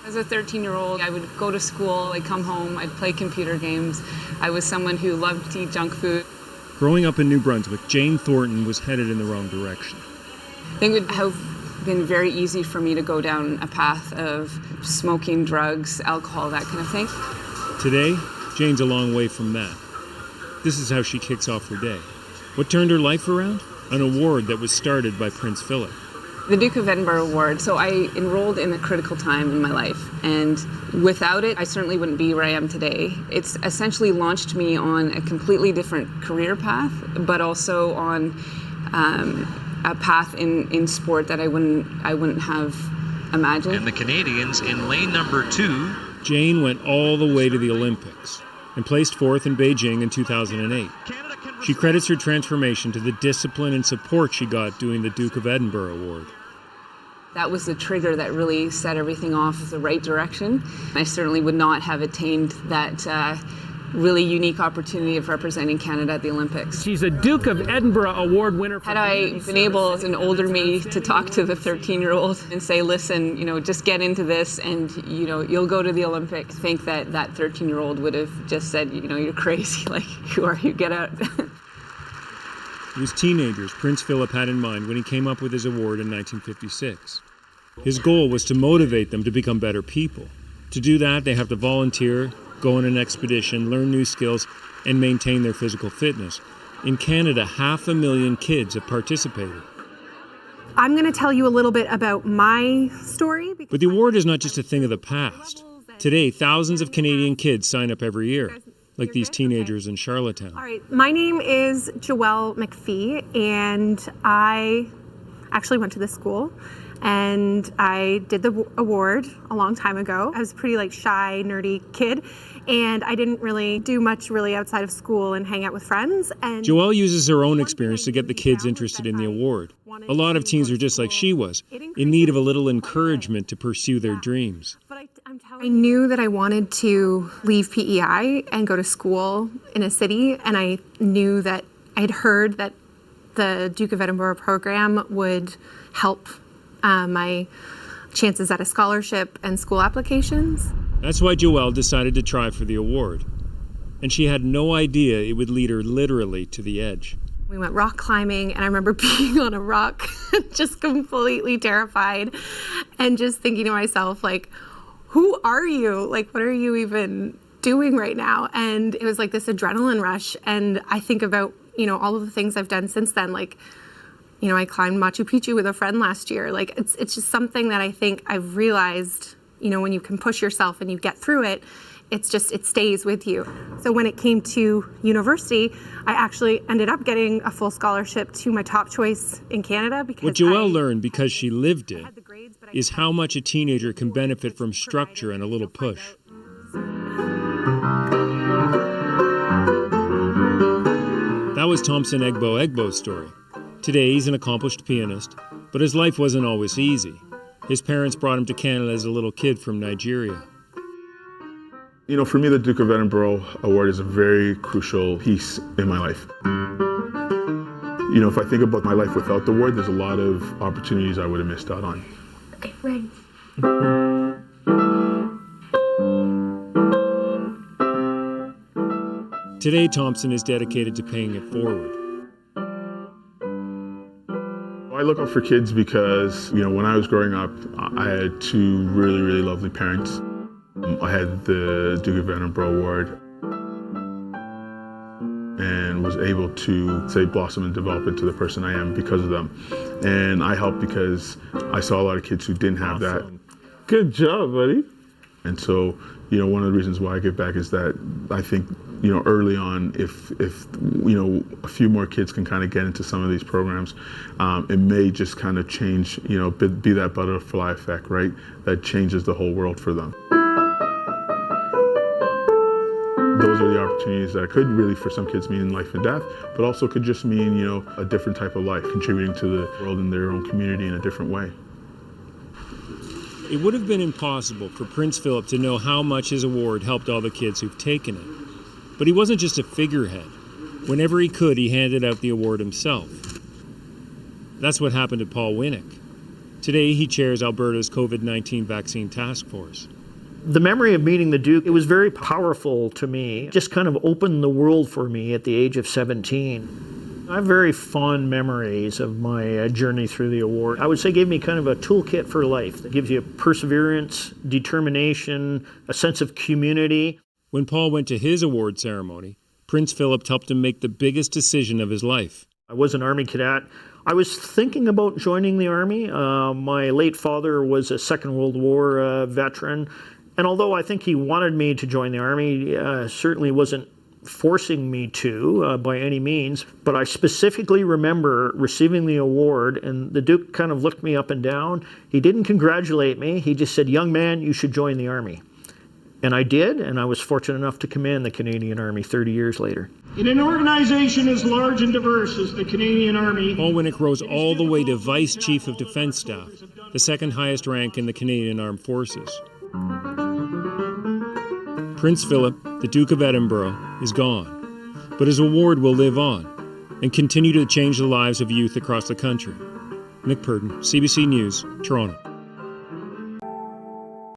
As a 13-year-old, I would go to school, I'd come home, I'd play computer games. I was someone who loved to eat junk food. Growing up in New Brunswick, Jane Thornton was headed in the wrong direction. I think it would have been very easy for me to go down a path of smoking, drugs, alcohol, that kind of thing. Today, Jane's a long way from that. This is how she kicks off her day. What turned her life around? An award that was started by Prince Philip. The Duke of Edinburgh Award. So I enrolled in a critical time in my life, and without it, I certainly wouldn't be where I am today. It's essentially launched me on a completely different career path, but also on a path in sport that I wouldn't have imagined. And the Canadians in lane number 2. Jane went all the way to the Olympics and placed 4th in Beijing in 2008. She credits her transformation to the discipline and support she got doing the Duke of Edinburgh Award. That was the trigger that really set everything off in the right direction. I certainly would not have attained that really unique opportunity of representing Canada at the Olympics. She's a Duke of Edinburgh Award winner. Had I been able, as an older me, to talk to the 13-year-old and say, listen, just get into this and, you'll go to the Olympics, I think that 13-year-old would have just said, you're crazy, like, who are you, get out. It was teenagers Prince Philip had in mind when he came up with his award in 1956. His goal was to motivate them to become better people. To do that, they have to volunteer, go on an expedition, learn new skills, and maintain their physical fitness. In Canada, 500,000 kids have participated. I'm going to tell you a little bit about my story. But the award is not just a thing of the past. Today, thousands of Canadian kids sign up every year, like these teenagers in Charlottetown. All right, my name is Joelle McPhee, and I actually went to this school. And I did the award a long time ago. I was a pretty shy, nerdy kid, and I didn't really do much outside of school and hang out with friends. And Joelle uses her own experience to get the kids interested in the award. A lot of teens are just like she was, in need of a little encouragement to pursue their dreams. I knew that I wanted to leave PEI and go to school in a city, and I knew that I'd heard that the Duke of Edinburgh program would help my chances at a scholarship and school applications. That's why Joelle decided to try for the award. And she had no idea it would lead her literally to the edge. We went rock climbing, and I remember being on a rock, just completely terrified, and just thinking to myself, who are you? What are you even doing right now? And it was this adrenaline rush. And I think about, all of the things I've done since then, I climbed Machu Picchu with a friend last year. It's just something that I think I've realized, when you can push yourself and you get through it, it stays with you. So when it came to university, I actually ended up getting a full scholarship to my top choice in Canada. Because what Joelle learned, because she lived it, is how much a teenager can benefit from structure and a little push. That was Thompson Egbo-Egbo's story. Today, he's an accomplished pianist, but his life wasn't always easy. His parents brought him to Canada as a little kid from Nigeria. For me, the Duke of Edinburgh Award is a very crucial piece in my life. If I think about my life without the award, there's a lot of opportunities I would have missed out on. Okay, ready. Today, Thompson is dedicated to paying it forward. I look out for kids because, when I was growing up, I had 2 really, really lovely parents. I had the Duke of Edinburgh Award and was able to, blossom and develop into the person I am because of them. And I helped because I saw a lot of kids who didn't have that. Good job, buddy. And so, one of the reasons why I give back is that I think, early on, if a few more kids can kind of get into some of these programs, it may just kind of change, be that butterfly effect, right? That changes the whole world for them. Those are the opportunities that could really, for some kids, mean life and death, but also could just mean, a different type of life, contributing to the world in their own community in a different way. It would have been impossible for Prince Philip to know how much his award helped all the kids who've taken it. But he wasn't just a figurehead. Whenever he could, he handed out the award himself. That's what happened to Paul Winnick. Today, he chairs Alberta's COVID-19 vaccine task force. The memory of meeting the Duke, it was very powerful to me. It just kind of opened the world for me at the age of 17. I have very fond memories of my journey through the award. I would say it gave me kind of a toolkit for life that gives you perseverance, determination, a sense of community. When Paul went to his award ceremony, Prince Philip helped him make the biggest decision of his life. I was an Army cadet. I was thinking about joining the Army. My late father was a Second World War veteran. And although I think he wanted me to join the Army, certainly wasn't forcing me to by any means. But I specifically remember receiving the award, and the Duke kind of looked me up and down. He didn't congratulate me. He just said, "Young man, you should join the Army." And I did, and I was fortunate enough to command the Canadian Army 30 years later. In an organization as large and diverse as the Canadian Army, Paul Winnick rose all the way to Vice Chief of Defense Staff, the second highest rank in the Canadian Armed Forces. Prince Philip, the Duke of Edinburgh, is gone, but his award will live on and continue to change the lives of youth across the country. Nick Purdon, CBC News, Toronto.